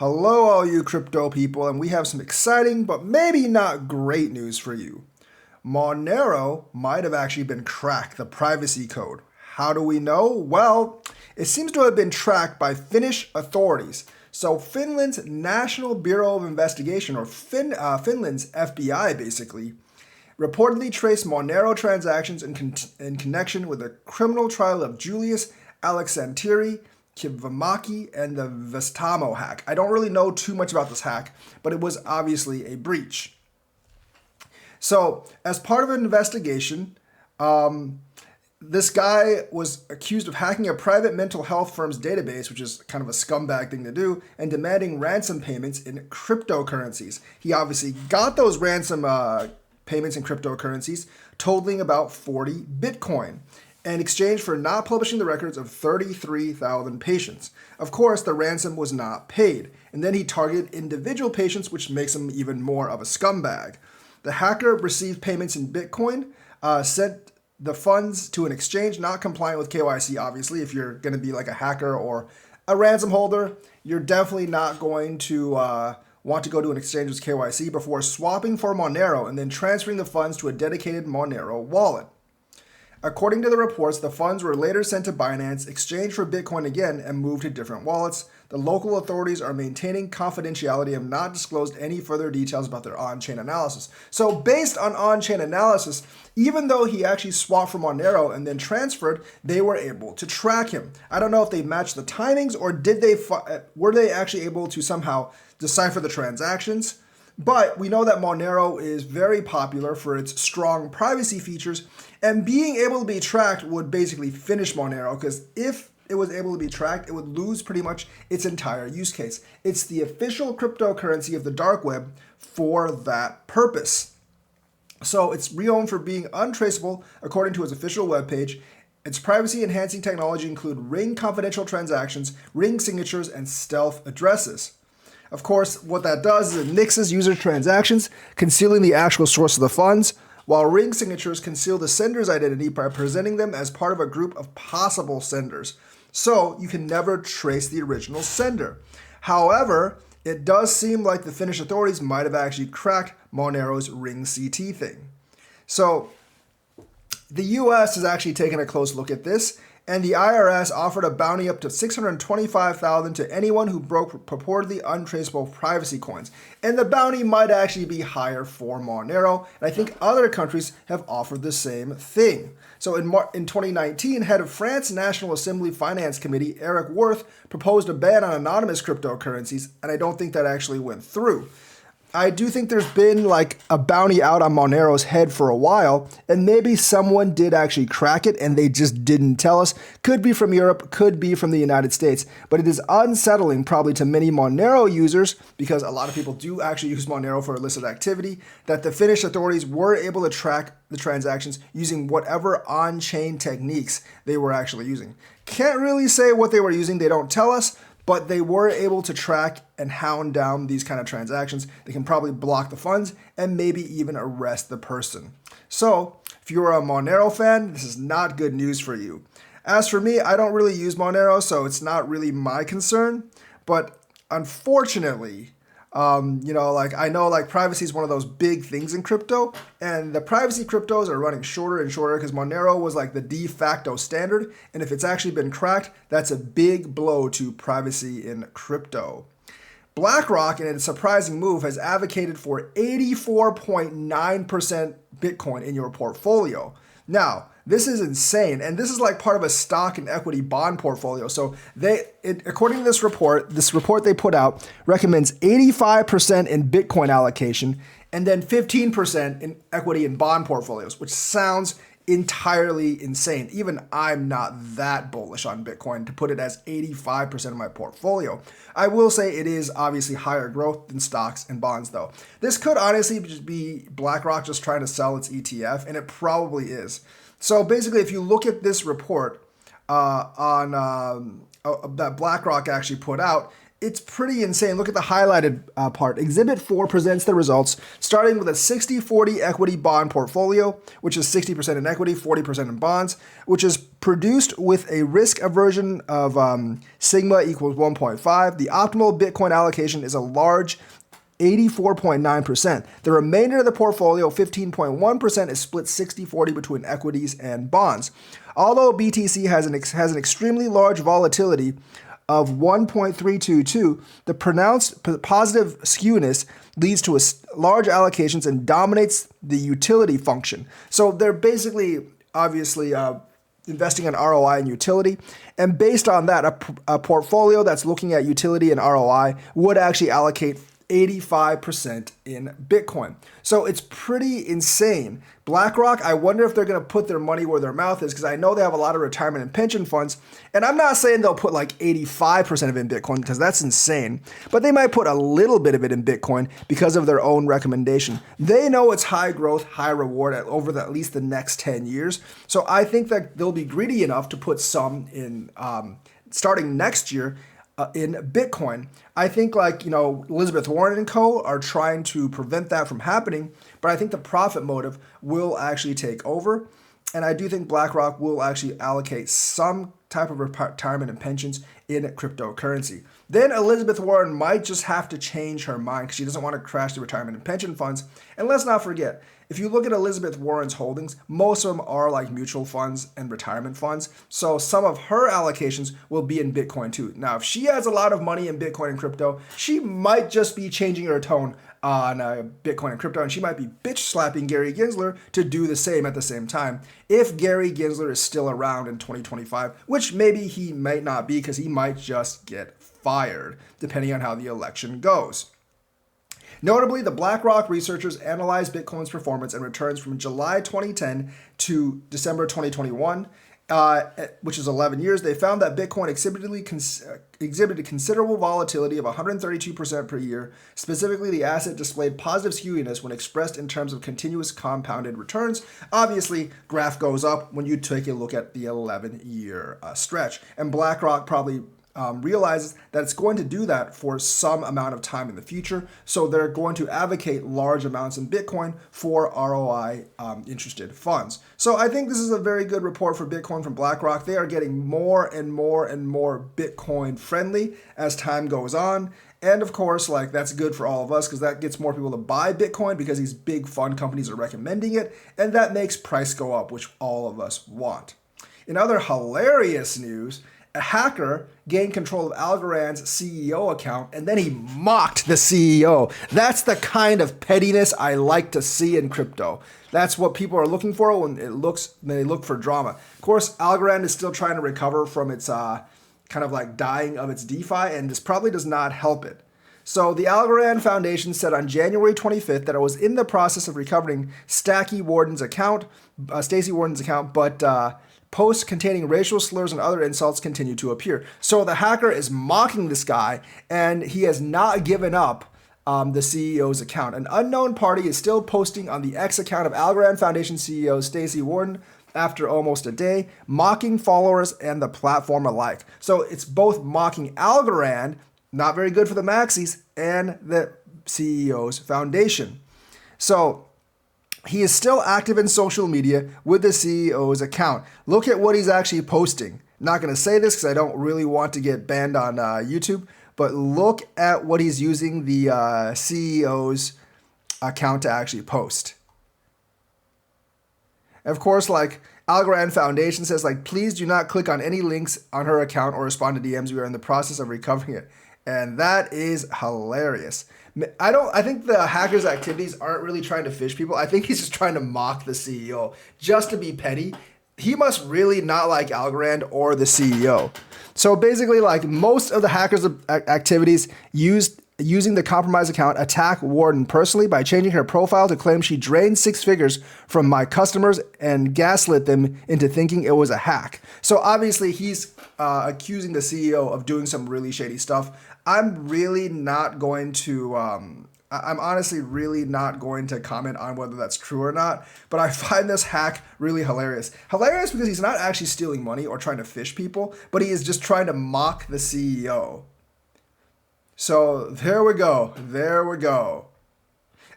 Hello, all you crypto people, and we have some exciting but maybe not great news for you. Monero might have actually been cracked, the privacy code. How do we know? Well, it seems to have been tracked by Finnish authorities. So Finland's National Bureau of Investigation, or Finland's FBI basically, reportedly traced Monero transactions in connection with a criminal trial of Julius Alexantieri, Kivamaki, and the Vestamo hack. I don't really know too much about this hack, but it was obviously a breach. So, as part of an investigation, this guy was accused of hacking a private mental health firm's database, which is kind of a scumbag thing to do, and demanding ransom payments in cryptocurrencies. He obviously got those ransom payments in cryptocurrencies, totaling about 40 Bitcoin, in exchange for not publishing the records of 33,000 patients. Of course, the ransom was not paid, and then he targeted individual patients, which makes him even more of a scumbag. The hacker received payments in Bitcoin, sent the funds to an exchange not compliant with KYC. Obviously, if you're going to be like a hacker or a ransom holder, you're definitely not going to want to go to an exchange with KYC before swapping for Monero and then transferring the funds to a dedicated Monero wallet. According to the reports, the funds were later sent to Binance, exchanged for Bitcoin again, and moved to different wallets. The local authorities are maintaining confidentiality and have not disclosed any further details about their on-chain analysis. So based on on-chain analysis, even though he actually swapped from Monero and then transferred, they were able to track him. I don't know if they matched the timings or were they actually able to somehow decipher the transactions. But we know that Monero is very popular for its strong privacy features, and being able to be tracked would basically finish Monero, because if it was able to be tracked, it would lose pretty much its entire use case. It's the official cryptocurrency of the dark web for that purpose. So it's renowned for being untraceable according to its official webpage. Its privacy-enhancing technology include ring confidential transactions, ring signatures, and stealth addresses. Of course, what that does is it nixes user transactions, concealing the actual source of the funds, while ring signatures conceal the sender's identity by presenting them as part of a group of possible senders. So you can never trace the original sender. However, it does seem like the Finnish authorities might have actually cracked Monero's ring CT thing. So the US has actually taken a close look at this, and the IRS offered a bounty up to $625,000 to anyone who broke purportedly untraceable privacy coins. And the bounty might actually be higher for Monero, and I think other countries have offered the same thing. So in 2019, head of France National Assembly Finance Committee, Eric Worth, proposed a ban on anonymous cryptocurrencies, and I don't think that actually went through. I do think there's been like a bounty out on Monero's head for a while, and maybe someone did actually crack it and they just didn't tell us. Could be from Europe, could be from the United States, but it is unsettling probably to many Monero users, because a lot of people do actually use Monero for illicit activity, that the Finnish authorities were able to track the transactions using whatever on-chain techniques they were actually using. Can't really say what they were using, they don't tell us, but they were able to track and hound down these kind of transactions. They can probably block the funds and maybe even arrest the person. So if you're a Monero fan, this is not good news for you. As for me, I don't really use Monero, so it's not really my concern. But unfortunately, I know privacy is one of those big things in crypto, and the privacy cryptos are running shorter and shorter because Monero was like the de facto standard. And if it's actually been cracked, that's a big blow to privacy in crypto. BlackRock, in a surprising move, has advocated for 84.9% Bitcoin in your portfolio. Now, this is insane, and this is like part of a stock and equity bond portfolio. So according to this report they put out recommends 85% in Bitcoin allocation and then 15% in equity and bond portfolios, which sounds entirely insane. Even I'm not that bullish on Bitcoin to put it as 85% of my portfolio. I will say it is obviously higher growth than stocks and bonds though. This could honestly just be BlackRock just trying to sell its ETF, and it probably is. So basically, if you look at this report that BlackRock actually put out, it's pretty insane. Look at the highlighted part. Exhibit 4 presents the results, starting with a 60-40 equity bond portfolio, which is 60% in equity, 40% in bonds, which is produced with a risk aversion of sigma equals 1.5. The optimal Bitcoin allocation is a large 84.9%. The remainder of the portfolio, 15.1%, is split 60-40 between equities and bonds. Although BTC has an extremely large volatility of 1.322, the pronounced positive skewness leads to large allocations and dominates the utility function. So they're basically, obviously, investing in ROI and utility. And based on that, a portfolio that's looking at utility and ROI would actually allocate 85% in Bitcoin. So it's pretty insane. BlackRock, I wonder if they're going to put their money where their mouth is, because I know they have a lot of retirement and pension funds. And I'm not saying they'll put like 85% of it in Bitcoin, because that's insane. But they might put a little bit of it in Bitcoin because of their own recommendation. They know it's high growth, high reward over at least the next 10 years. So I think that they'll be greedy enough to put some in starting next year in Bitcoin. I think Elizabeth Warren and co. are trying to prevent that from happening, but I think the profit motive will actually take over. And I do think BlackRock will actually allocate some type of retirement and pensions in cryptocurrency. Then Elizabeth Warren might just have to change her mind because she doesn't want to crash the retirement and pension funds. And let's not forget, if you look at Elizabeth Warren's holdings, most of them are like mutual funds and retirement funds. So some of her allocations will be in Bitcoin too. Now, if she has a lot of money in Bitcoin and crypto, she might just be changing her tone on Bitcoin and crypto, and she might be bitch slapping Gary Gensler to do the same at the same time. If Gary Gensler is still around in 2025, which maybe he might not be because he might just get fired, depending on how the election goes. Notably, the BlackRock researchers analyzed Bitcoin's performance and returns from July 2010 to December 2021, which is 11 years. They found that Bitcoin exhibited considerable volatility of 132% per year. Specifically, the asset displayed positive skewness when expressed in terms of continuous compounded returns. Obviously, graph goes up when you take a look at the 11-year stretch. And BlackRock probably realizes that it's going to do that for some amount of time in the future. So they're going to advocate large amounts in Bitcoin for ROI interested funds. So I think this is a very good report for Bitcoin from BlackRock. They are getting more and more and more Bitcoin friendly as time goes on. And of course, that's good for all of us because that gets more people to buy Bitcoin because these big fund companies are recommending it. And that makes price go up, which all of us want. In other hilarious news, a hacker gained control of Algorand's CEO account, and then he mocked the CEO. That's the kind of pettiness I like to see in crypto. That's what people are looking for when they look for drama. Of course, Algorand is still trying to recover from its dying of its DeFi, and this probably does not help it. So the Algorand Foundation said on January 25th that it was in the process of recovering Stacey Warden's account, but posts containing racial slurs and other insults continue to appear. So the hacker is mocking this guy, and he has not given up the CEO's account. An unknown party is still posting on the X account of Algorand Foundation CEO Stacey Warden after almost a day, mocking followers and the platform alike. So it's both mocking Algorand, not very good for the maxis, and the CEO's foundation. So he is still active in social media with the CEO's account. Look at what he's actually posting. I'm not going to say this because I don't really want to get banned on YouTube, but look at what he's using the CEO's account to actually post. Of course, Algorand Foundation says, please do not click on any links on her account or respond to DMs. We are in the process of recovering it. And that is hilarious. I think the hacker's activities aren't really trying to fish people. I think he's just trying to mock the CEO just to be petty. He must really not like Algorand or the CEO. So basically, most of the hackers' activities using the compromised account attack Warden personally by changing her profile to claim she drained 6 figures from my customers and gaslit them into thinking it was a hack. So obviously he's accusing the CEO of doing some really shady stuff. I'm really not going to, I'm honestly really not going to comment on whether that's true or not, but I find this hack really hilarious. Hilarious because he's not actually stealing money or trying to fish people, but he is just trying to mock the CEO. So there we go. There we go.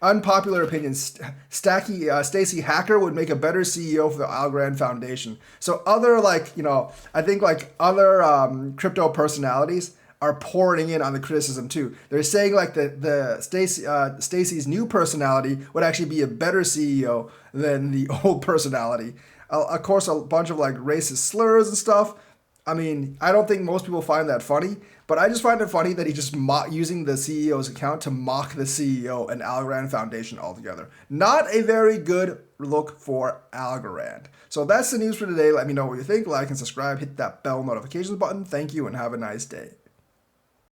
Unpopular opinion: Stacy Hacker would make a better CEO for the Algorand Foundation. So other I think other crypto personalities are pouring in on the criticism too. They're saying like the Stacy's new personality would actually be a better CEO than the old personality. Of course, a bunch of like racist slurs and stuff. I mean, I don't think most people find that funny, but I just find it funny that he just using the CEO's account to mock the CEO and Algorand Foundation altogether. Not a very good look for Algorand. So that's the news for today. Let me know what you think. Like and subscribe. Hit that bell notifications button. Thank you and have a nice day.